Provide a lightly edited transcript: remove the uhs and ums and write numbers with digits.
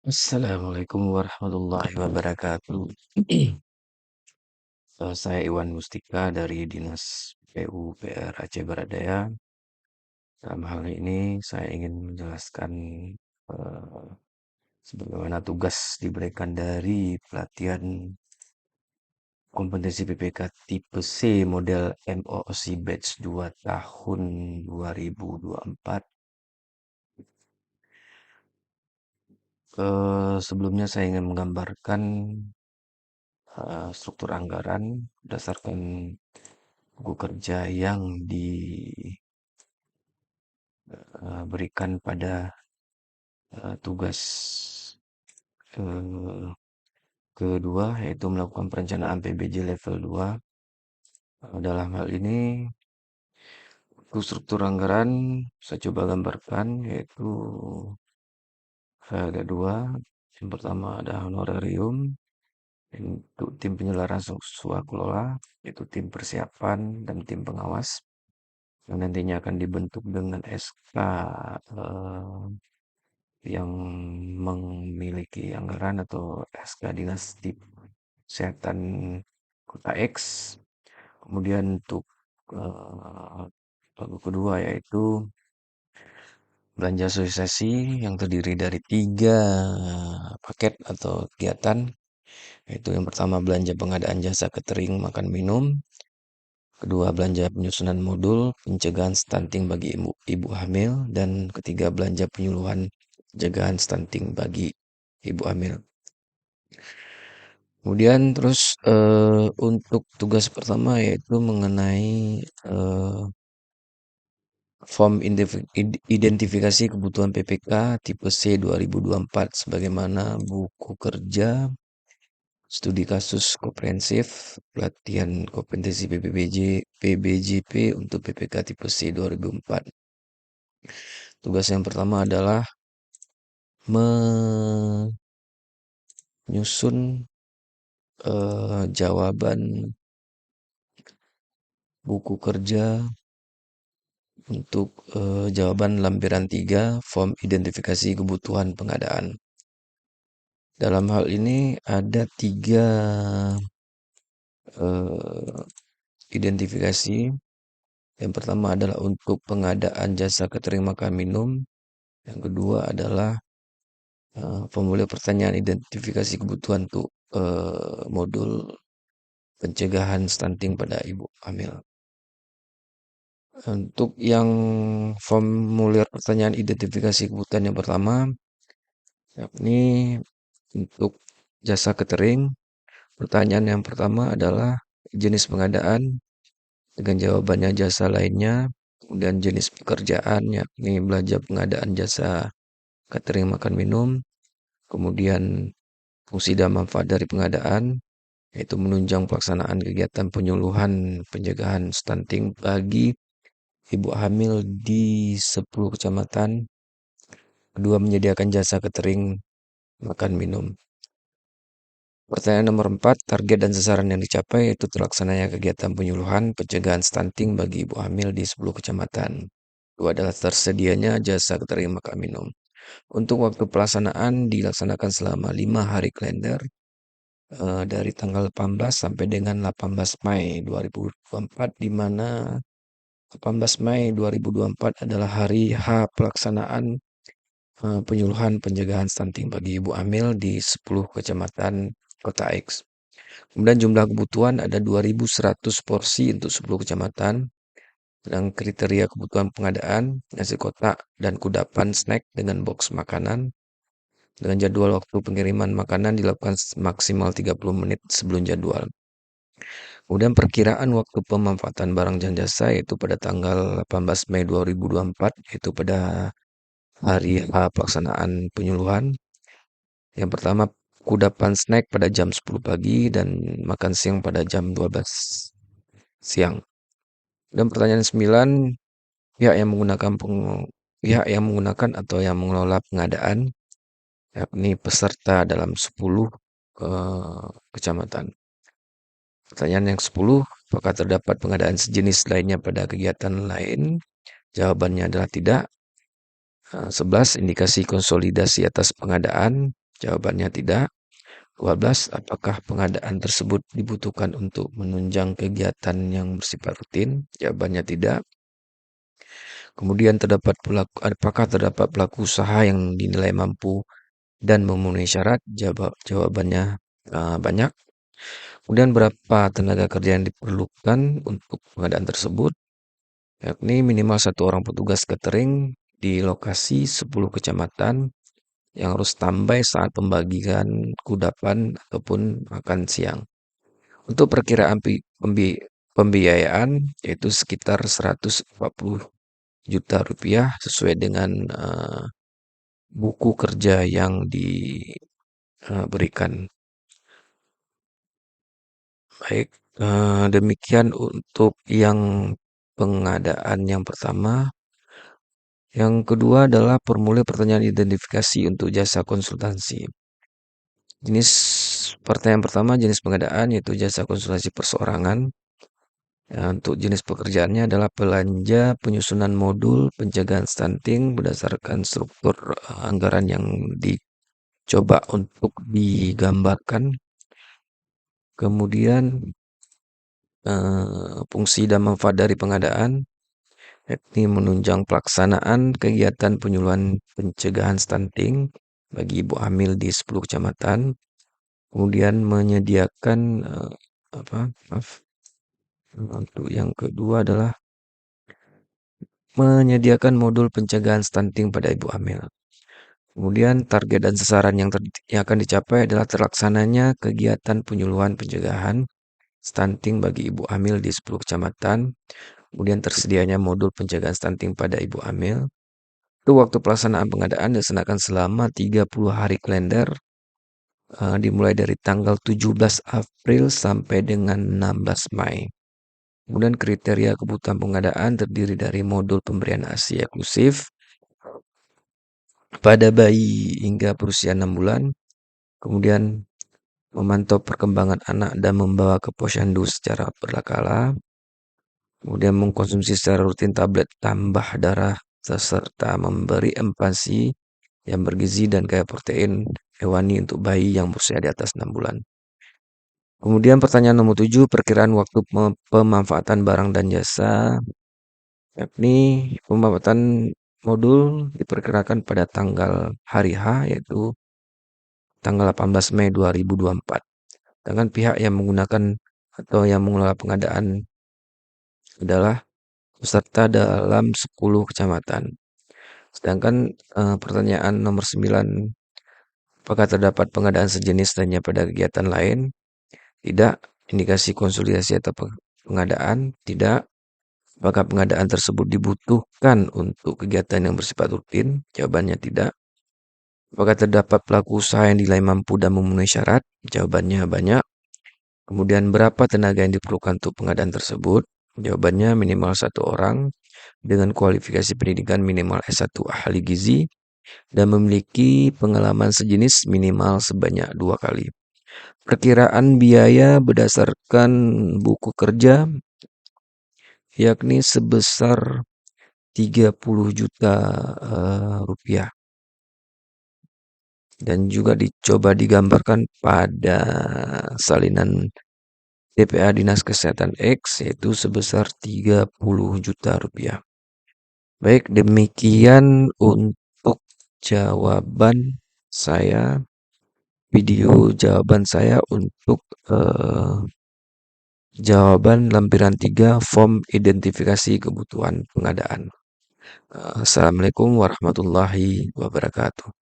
Assalamualaikum warahmatullahi wabarakatuh. Saya Iwan Mustika dari Dinas PUPR Aceh Barat Daya. Dalam hal ini saya ingin menjelaskan eh, sebagaimana tugas diberikan dari pelatihan kompetensi PPK tipe C model MOOC batch 2 tahun 2024. Sebelumnya saya ingin menggambarkan struktur anggaran berdasarkan buku kerja yang diberikan pada tugas eh, kedua, yaitu melakukan perencanaan PBJ level 2. Dalam hal ini struktur anggaran saya coba gambarkan, yaitu ada dua. Yang pertama ada honorarium untuk tim penyelenggaraan swakelola, yaitu tim persiapan dan tim pengawas yang nantinya akan dibentuk dengan SK yang memiliki anggaran atau SK Dinas Kesehatan Kota X. Kemudian untuk lagu kedua yaitu belanja sosialisasi yang terdiri dari 3 paket atau kegiatan, yaitu yang pertama belanja pengadaan jasa catering makan minum, kedua belanja penyusunan modul pencegahan stunting bagi ibu hamil, dan ketiga belanja penyuluhan pencegahan stunting bagi ibu hamil. Kemudian terus untuk tugas pertama yaitu mengenai form identifikasi kebutuhan PPK tipe C 2024 sebagaimana buku kerja, studi kasus komprehensif, pelatihan kompetensi PBJP untuk PPK tipe C 2004. Tugas yang pertama adalah menyusun jawaban buku kerja untuk jawaban lampiran 3 form identifikasi kebutuhan pengadaan. Dalam hal ini ada 3 identifikasi. Yang pertama adalah untuk pengadaan jasa catering makan minum. Yang kedua adalah formulir pertanyaan identifikasi kebutuhan untuk modul pencegahan stunting pada ibu hamil. Untuk yang formulir pertanyaan identifikasi kebutuhan yang pertama, yakni untuk jasa catering, pertanyaan yang pertama adalah jenis pengadaan dengan jawabannya jasa lainnya, kemudian jenis pekerjaan yakni belanja pengadaan jasa catering makan minum, kemudian fungsi dan manfaat dari pengadaan, yaitu menunjang pelaksanaan kegiatan penyuluhan pencegahan stunting bagi ibu hamil di 10 kecamatan. Kedua, menyediakan jasa catering makan minum. Pertanyaan nomor 4, target dan sasaran yang dicapai yaitu terlaksananya kegiatan penyuluhan pencegahan stunting bagi ibu hamil di 10 kecamatan. Kedua adalah tersedianya jasa catering makan minum. Untuk waktu pelaksanaan dilaksanakan selama 5 hari kalender dari tanggal 18 sampai dengan 18 Mai 2024, di mana 18 Mai 2024 adalah hari H pelaksanaan penyuluhan pencegahan stunting bagi ibu hamil di 10 kecamatan Kota X. Kemudian jumlah kebutuhan ada 2.100 porsi untuk 10 kecamatan. Dan kriteria kebutuhan pengadaan, nasi kotak dan kudapan snack dengan box makanan. Dengan jadwal waktu pengiriman makanan dilakukan maksimal 30 menit sebelum jadwal. Kemudian perkiraan waktu pemanfaatan barang dan jasa yaitu pada tanggal 18 Mei 2024, yaitu pada hari H pelaksanaan penyuluhan. Yang pertama, kudapan snack pada jam 10 pagi dan makan siang pada jam 12 siang. Dan pertanyaan 9, pihak yang menggunakan atau yang mengelola pengadaan, yakni peserta dalam 10 kecamatan. Pertanyaan yang 10, apakah terdapat pengadaan sejenis lainnya pada kegiatan lain? Jawabannya adalah tidak. 11, indikasi konsolidasi atas pengadaan. Jawabannya tidak. 12. Apakah pengadaan tersebut dibutuhkan untuk menunjang kegiatan yang bersifat rutin? Jawabannya tidak. Kemudian apakah terdapat pelaku usaha yang dinilai mampu dan memenuhi syarat? Jawabannya banyak. Kemudian berapa tenaga kerja yang diperlukan untuk pengadaan tersebut? Yakni minimal satu orang petugas catering di lokasi 10 kecamatan yang harus standby saat pembagian kudapan ataupun makan siang. Untuk perkiraan pembiayaan yaitu sekitar 140 juta rupiah sesuai dengan buku kerja yang diberikan. Baik, demikian untuk yang pengadaan yang pertama. Yang kedua adalah formulir pertanyaan identifikasi untuk jasa konsultansi. Jenis pertanyaan pertama jenis pengadaan yaitu jasa konsultasi perseorangan. Ya, untuk jenis pekerjaannya adalah belanja penyusunan modul pencegahan stunting berdasarkan struktur anggaran yang dicoba untuk digambarkan. Kemudian fungsi dan manfaat dari pengadaan yakni menunjang pelaksanaan kegiatan penyuluhan pencegahan stunting bagi ibu hamil di 10 kecamatan. Kemudian menyediakan untuk yang kedua adalah menyediakan modul pencegahan stunting pada ibu hamil. Kemudian target dan sasaran yang akan dicapai adalah terlaksananya kegiatan penyuluhan pencegahan stunting bagi ibu hamil di 10 kecamatan. Kemudian tersedianya modul pencegahan stunting pada ibu hamil. Itu waktu pelaksanaan pengadaan dilaksanakan selama 30 hari kalender dimulai dari tanggal 17 April sampai dengan 16 Mei. Kemudian kriteria kebutuhan pengadaan terdiri dari modul pemberian ASI eksklusif pada bayi hingga berusia 6 bulan. Kemudian memantau perkembangan anak dan membawa ke posyandu secara berkala. Kemudian mengkonsumsi secara rutin tablet tambah darah serta memberi empasi yang bergizi dan kaya protein hewani untuk bayi yang berusia di atas 6 bulan. Kemudian pertanyaan nomor 7, perkiraan waktu pemanfaatan barang dan jasa, yakni pemanfaatan modul diperkirakan pada tanggal hari H, yaitu tanggal 18 Mei 2024. Dengan pihak yang menggunakan atau yang mengelola pengadaan adalah peserta dalam 10 kecamatan. Sedangkan pertanyaan nomor 9, apakah terdapat pengadaan sejenis lainnya pada kegiatan lain? Tidak. Indikasi konsolidasi atau pengadaan? Tidak. Apakah pengadaan tersebut dibutuhkan untuk kegiatan yang bersifat rutin? Jawabannya tidak. Apakah terdapat pelaku usaha yang dinilai mampu dan memenuhi syarat? Jawabannya banyak. Kemudian berapa tenaga yang diperlukan untuk pengadaan tersebut? Jawabannya minimal satu orang dengan kualifikasi pendidikan minimal S1 ahli gizi dan memiliki pengalaman sejenis minimal sebanyak 2 kali. Perkiraan biaya berdasarkan buku kerja yakni sebesar 30 juta rupiah. Dan juga dicoba digambarkan pada salinan TPA Dinas Kesehatan X yaitu sebesar 30 juta rupiah. Baik, demikian untuk jawaban saya, video jawaban saya untuk jawaban lampiran 3 form identifikasi kebutuhan pengadaan. Assalamualaikum warahmatullahi wabarakatuh.